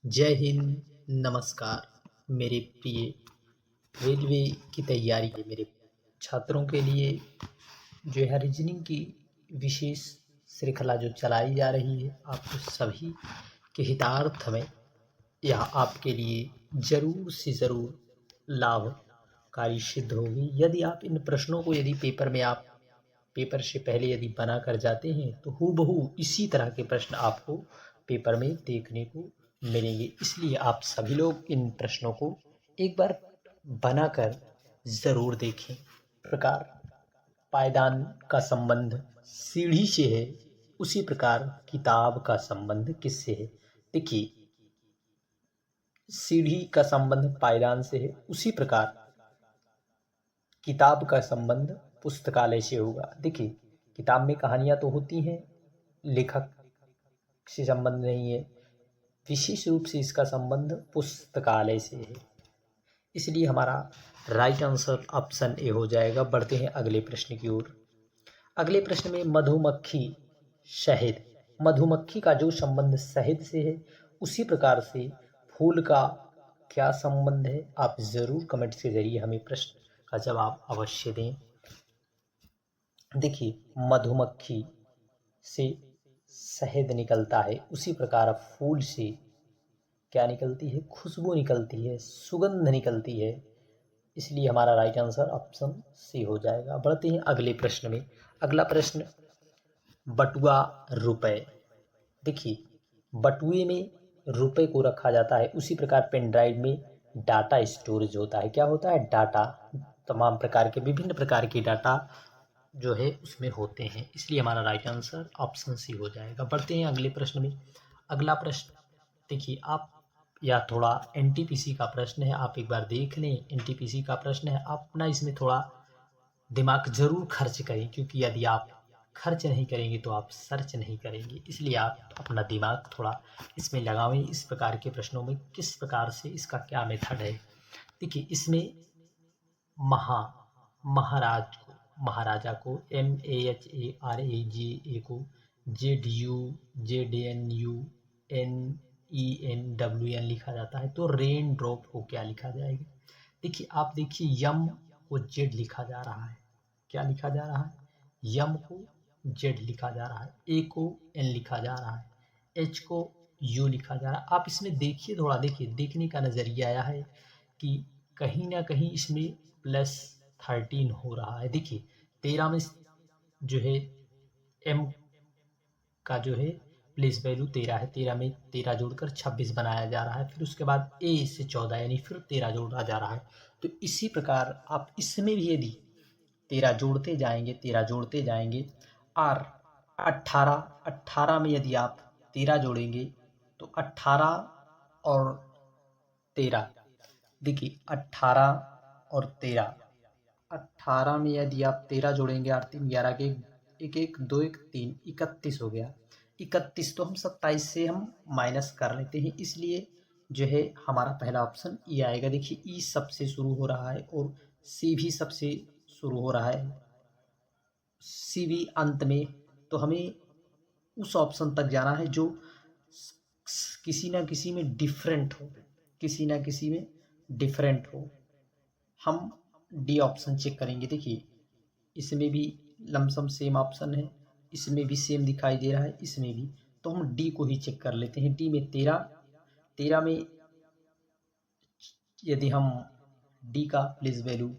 जय हिंद, नमस्कार। मेरे प्रिय रेलवे की तैयारी के मेरे छात्रों के लिए जो है रीजनिंग की विशेष श्रृंखला जो चलाई जा रही है, आपको सभी के हितार्थ में यह आपके लिए ज़रूर से ज़रूर लाभकारी सिद्ध होगी। यदि आप इन प्रश्नों को पेपर से पहले यदि बना कर जाते हैं तो हूबहू इसी तरह के प्रश्न आपको पेपर में देखने को मिलेंगे। इसलिए आप सभी लोग इन प्रश्नों को एक बार बनाकर ज़रूर देखें। प्रकार पायदान का संबंध सीढ़ी से है, उसी प्रकार किताब का संबंध किससे है? देखिए, सीढ़ी का संबंध पायदान से है, उसी प्रकार किताब का संबंध पुस्तकालय से होगा। देखिए, किताब में कहानियाँ तो होती हैं, लेखक से संबंध नहीं है। विशेष रूप से इसका संबंध पुस्तकालय से है, इसलिए हमारा राइट आंसर ऑप्शन ए हो जाएगा। बढ़ते हैं अगले प्रश्न की ओर। अगले प्रश्न में मधुमक्खी शहद, मधुमक्खी का जो संबंध शहद से है, उसी प्रकार से फूल का क्या संबंध है? आप ज़रूर कमेंट के जरिए हमें प्रश्न का जवाब अवश्य दें। देखिए, मधुमक्खी से शहद निकलता है, उसी प्रकार फूल से क्या निकलती है? खुशबू निकलती है, सुगंध निकलती है। इसलिए हमारा राइट आंसर ऑप्शन सी हो जाएगा। बढ़ते हैं अगले प्रश्न में। अगला प्रश्न बटुआ रुपए। देखिए, बटुए में रुपए को रखा जाता है, उसी प्रकार पेन ड्राइव में डाटा स्टोरेज होता है। क्या होता है? डाटा। तमाम प्रकार के विभिन्न प्रकार के डाटा जो है उसमें होते हैं, इसलिए हमारा राइट आंसर ऑप्शन सी हो जाएगा। बढ़ते हैं अगले प्रश्न में। अगला प्रश्न देखिए, आप या थोड़ा एनटीपीसी का प्रश्न है, आप एक बार देख लें। एनटीपीसी का प्रश्न है, आप अपना इसमें थोड़ा दिमाग जरूर खर्च करें, क्योंकि यदि आप खर्च नहीं करेंगे तो आप सर्च नहीं करेंगे। इसलिए आप अपना दिमाग थोड़ा इसमें लगावें। इस प्रकार के प्रश्नों में किस प्रकार से इसका क्या मेथड है? देखिए, इसमें महा महाराजा को MAHARAGA को ZUJDNUNENWN लिखा जाता है, तो रेन ड्रॉप को क्या लिखा जाएगा? देखिए, आप देखिए, यम को जेड लिखा जा रहा है। क्या लिखा जा रहा है? यम को जेड लिखा जा रहा है, ए को एन लिखा जा रहा है, एच को यू लिखा जा रहा है। आप इसमें देखिए, थोड़ा देखिए, देखने का नज़रिया आया है कि कहीं ना कहीं इसमें +13 हो रहा है। देखिए, 13 में जो है एम का जो है प्लेस वैल्यू 13 है, 13 में 13 जोड़कर 26 बनाया जा रहा है। फिर उसके बाद ए से 14 यानी फिर 13 जोड़ा जा रहा है। तो इसी प्रकार आप इसमें भी यदि 13 जोड़ते जाएंगे, 13 जोड़ते जाएंगे, और 18 में यदि आप 13 जोड़ेंगे तो 18 और 13, देखिए 18 और 13, 18 में यदि आप 13 जोड़ेंगे, 8 3 11 के 1 1 2 1 3 31 हो गया। 31 तो हम 27 से हम माइनस कर लेते हैं, इसलिए जो है हमारा पहला ऑप्शन ई आएगा। देखिए, ई सबसे शुरू हो रहा है और सी भी सबसे शुरू हो रहा है, सी भी अंत में। तो हमें उस ऑप्शन तक जाना है जो किसी ना किसी में डिफरेंट हो, किसी ना किसी में डिफरेंट हो। हम डी ऑप्शन चेक करेंगे। देखिए, इसमें भी लमसम सेम ऑप्शन है, इसमें भी सेम दिखाई दे रहा है, इसमें भी। तो हम डी को ही चेक कर लेते हैं। डी में 13 में यदि हम डी का प्लेस वैल्यू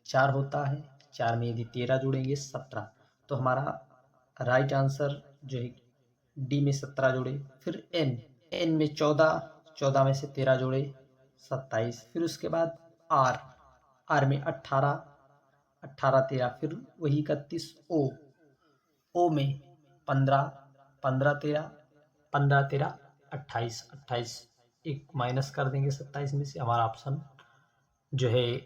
4 होता है, 4 में यदि 13 जोड़ेंगे 17, तो हमारा राइट आंसर जो है डी में 17 जोड़े। फिर एन में 14 में से 13 जोड़े 27। फिर उसके बाद आर में 18 13, फिर वही 31। ओ में 15 13 28 एक माइनस कर देंगे 27 में से, हमारा ऑप्शन जो है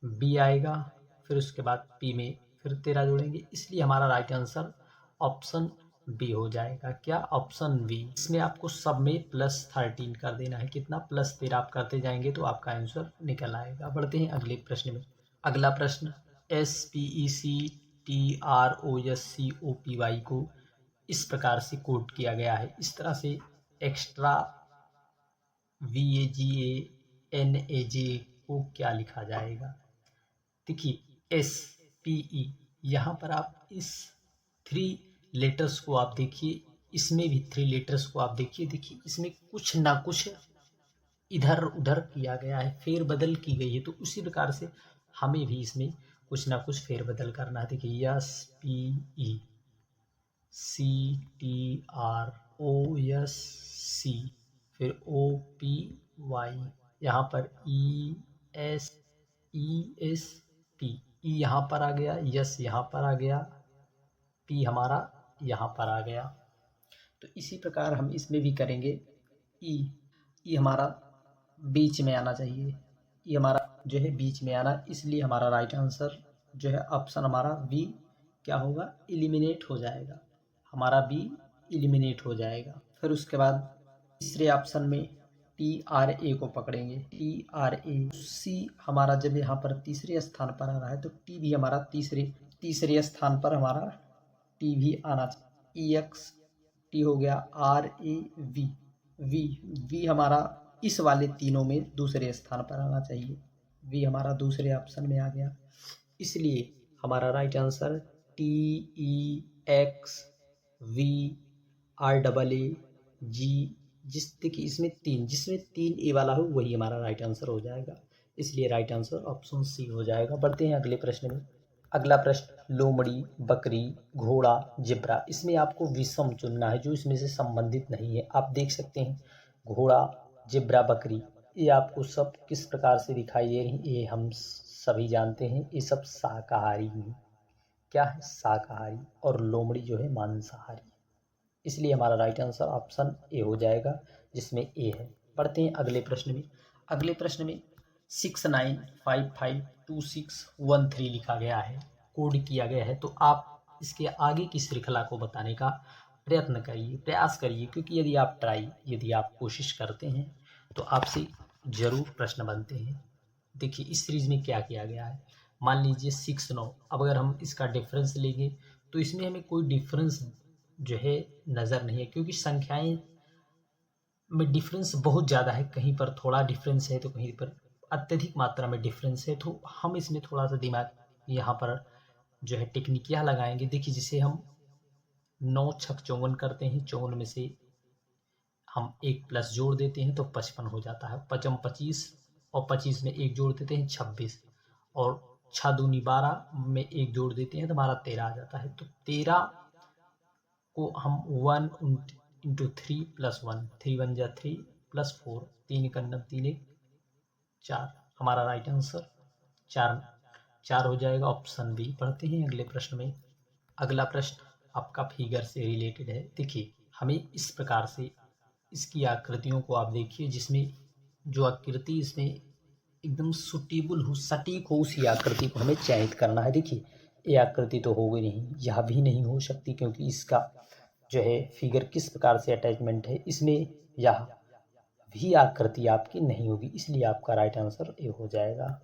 बी आएगा। फिर उसके बाद पी में फिर 13 जोड़ेंगे, इसलिए हमारा राइट आंसर ऑप्शन बी हो जाएगा। क्या? Option B. इसमें आपको सब में +13 कर देना है। कितना? +13 आप करते जाएंगे तो आपका आंसर निकल आएगा। बढ़ते हैं अगले प्रश्न में। अगला प्रश्न SPECTROSCOPY को इस प्रकार से कोड किया गया है। इस तरह से एक्स्ट्रा VAGANAJ को क्या लिखा जाएगा? देखिए SPE, यहाँ पर आप इस 3 लेटर्स को आप देखिए, इसमें भी 3 लेटर्स को आप देखिए इसमें कुछ ना कुछ इधर उधर किया गया है, फेरबदल की गई है। तो उसी प्रकार से हमें भी इसमें कुछ ना कुछ फेरबदल करना है। देखिए SPE CTROSC, फिर OPY, यहाँ पर ESP, ई यहाँ पर आ गया, यस यहाँ पर आ गया, पी हमारा यहाँ पर आ गया। तो इसी प्रकार हम इसमें भी करेंगे। ई हमारा बीच में आना चाहिए, ई हमारा जो है बीच में आना, इसलिए हमारा राइट आंसर जो है ऑप्शन हमारा बी क्या होगा? एलिमिनेट हो जाएगा, हमारा बी एलिमिनेट हो जाएगा। फिर उसके बाद तीसरे ऑप्शन में TRA को पकड़ेंगे, TRA। सी हमारा जब यहाँ पर तीसरे स्थान पर आ रहा है तो टी भी हमारा तीसरे स्थान पर हमारा टी भी आना चाहिए। EX टी हो गया, RAV, वी हमारा इस वाले तीनों में दूसरे स्थान पर आना चाहिए, वी हमारा दूसरे ऑप्शन में आ गया। इसलिए हमारा राइट आंसर TEXVRAAG, जिसमें 3 ए वाला हो वही हमारा राइट आंसर हो जाएगा। इसलिए राइट आंसर ऑप्शन सी हो जाएगा। बढ़ते हैं अगले प्रश्न में। अगला प्रश्न, लोमड़ी, बकरी, घोड़ा, जिब्रा, इसमें आपको विषम चुनना है जो इसमें से संबंधित नहीं है। आप देख सकते हैं घोड़ा, जिब्रा, बकरी, ये आपको सब किस प्रकार से दिखाई दे रही हैं, ये हम सभी जानते हैं, ये सब शाकाहारी हैं। क्या है? शाकाहारी। और लोमड़ी जो है मांसाहारी। इसलिए हमारा राइट आंसर ऑप्शन ए हो जाएगा, जिसमें ए है। बढ़ते हैं अगले प्रश्न में। अगले प्रश्न में 69552613 लिखा गया है, कोड किया गया है। तो आप इसके आगे की श्रृंखला को बताने का प्रयास करिए, क्योंकि यदि आप कोशिश करते हैं तो आपसे जरूर प्रश्न बनते हैं। देखिए इस सीरीज में क्या किया गया है, मान लीजिए 6-9। अब अगर हम इसका डिफरेंस लेंगे तो इसमें हमें कोई डिफरेंस जो है नज़र नहीं है, क्योंकि संख्याएं में डिफरेंस बहुत ज़्यादा है, कहीं पर थोड़ा डिफरेंस है तो कहीं पर अत्यधिक मात्रा में डिफरेंस है। तो हम इसमें थोड़ा सा दिमाग यहाँ पर जो है टेक्निकियाँ लगाएंगे। देखिए जिसे हम 9 छक 54 करते हैं, 54 में से हम 1 प्लस जोड़ देते हैं तो 55 हो जाता है, 55 25, और 25 में 1 जोड़ देते हैं 26, और 6 दूनी 12 में 1 जोड़ देते हैं तो हमारा 13 आ जाता है। तो 13 को हम 1 इंटू 3 प्लस 1, 3 1 जा 3 प्लस 4, 3 1 3 1 4, हमारा राइट आंसर 4 हो जाएगा, ऑप्शन बी। पढ़ते हैं अगले प्रश्न में। अगला प्रश्न आपका फिगर से रिलेटेड है। देखिए हमें इस प्रकार से इसकी आकृतियों को आप देखिए, जिसमें जो आकृति इसमें एकदम सुटेबल हो, सटीक हो, उसी आकृति को हमें चयनित करना है। देखिए ये आकृति तो होगी नहीं, यह भी नहीं हो सकती, क्योंकि इसका जो है फिगर किस प्रकार से अटैचमेंट है, इसमें यह भी आकृति आपकी नहीं होगी, इसलिए आपका राइट आंसर ए हो जाएगा।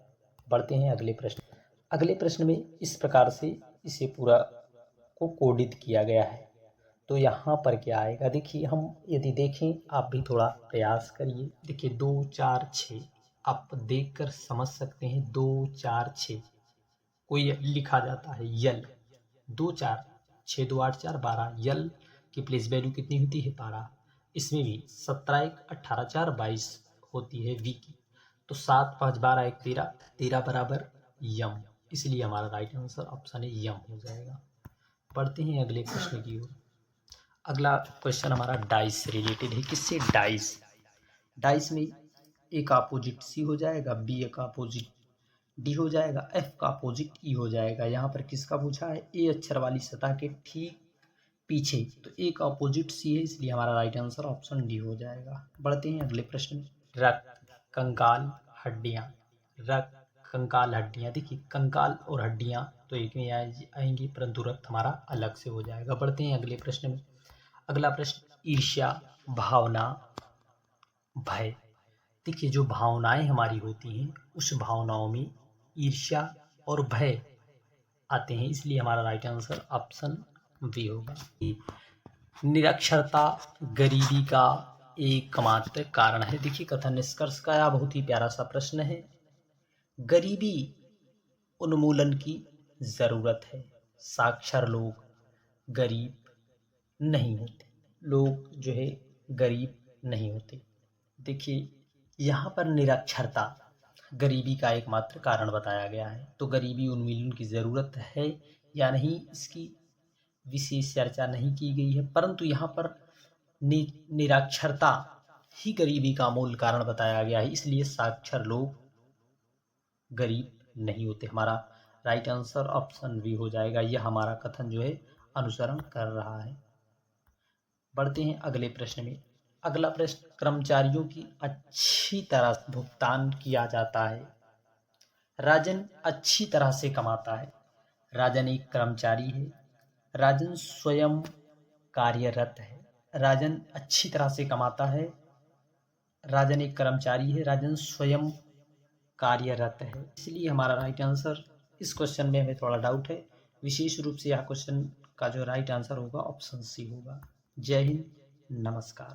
बढ़ते हैं अगले प्रश्न। अगले प्रश्न में इस प्रकार से इसे पूरा को कोडित किया गया है। तो यहाँ पर क्या आएगा, देखिए हम यदि देखें, आप भी थोड़ा प्रयास करिए। देखिए 2 4 6, आप देखकर समझ सकते हैं 2 4 6 कोई लिखा जाता है यल, 2 4 6 2 8 4 12, यल की प्लेस वैल्यू कितनी होती है 12। इसमें भी 17 1 18 4 22 होती है वी की। तो 7 5 12 1 13, 13 बराबर यम, इसलिए हमारा राइट आंसर ऑप्शन है यम हो जाएगा। बढ़ते हैं अगले प्रश्न की ओर। अगला क्वेश्चन हमारा डाइस से रिलेटेड है। किससे? डाइस में ए का अपोजिट सी हो जाएगा, बी का अपोजिट डी हो जाएगा, एफ का अपोजिट ई हो जाएगा। यहाँ पर किसका पूछा है? ए अक्षर वाली सतह के ठीक पीछे, तो ए का अपोजिट सी है, इसलिए हमारा राइट आंसर ऑप्शन डी हो जाएगा। बढ़ते हैं अगले प्रश्न में। रक्त, कंकाल, हड्डियाँ। रक्त, कंकाल, हड्डियाँ। देखिए कंकाल और हड्डियाँ तो एक में आएंगी, परंतु रक्त हमारा अलग से हो जाएगा। बढ़ते हैं अगले प्रश्न में। अगला प्रश्न, ईर्ष्या, भावना, भय। देखिए जो भावनाएं हमारी होती हैं, उस भावनाओं में ईर्ष्या और भय आते हैं, इसलिए हमारा राइट आंसर ऑप्शन बी होगा। निरक्षरता, गरीबी का एकमात्र कारण है। देखिए कथन निष्कर्ष का यह बहुत ही प्यारा सा प्रश्न है। गरीबी उन्मूलन की जरूरत है। साक्षर लोग गरीब नहीं होते। लोग जो है गरीब नहीं होते। देखिए यहाँ पर निरक्षरता गरीबी का एकमात्र कारण बताया गया है। तो गरीबी उन्मूलन की जरूरत है या नहीं, इसकी विशेष चर्चा नहीं की गई है, परंतु यहाँ पर निरक्षरता ही गरीबी का मूल कारण बताया गया है। इसलिए साक्षर लोग गरीब नहीं होते। हमारा राइट आंसर ऑप्शन बी हो जाएगा। यह हमारा कथन जो है अनुसरण कर रहा है। बढ़ते हैं अगले प्रश्न में। अगला प्रश्न, कर्मचारियों की अच्छी तरह भुगतान किया जाता है। राजन अच्छी तरह से कमाता है। राजन एक कर्मचारी है। राजन स्वयं कार्यरत है। राजन अच्छी तरह से कमाता है। राजन एक कर्मचारी है। राजन स्वयं कार्यरत है। इसलिए हमारा राइट आंसर, इस क्वेश्चन में हमें थोड़ा डाउट है, विशेष रूप से यह क्वेश्चन का जो राइट आंसर होगा ऑप्शन सी होगा। जय हिंद, नमस्कार।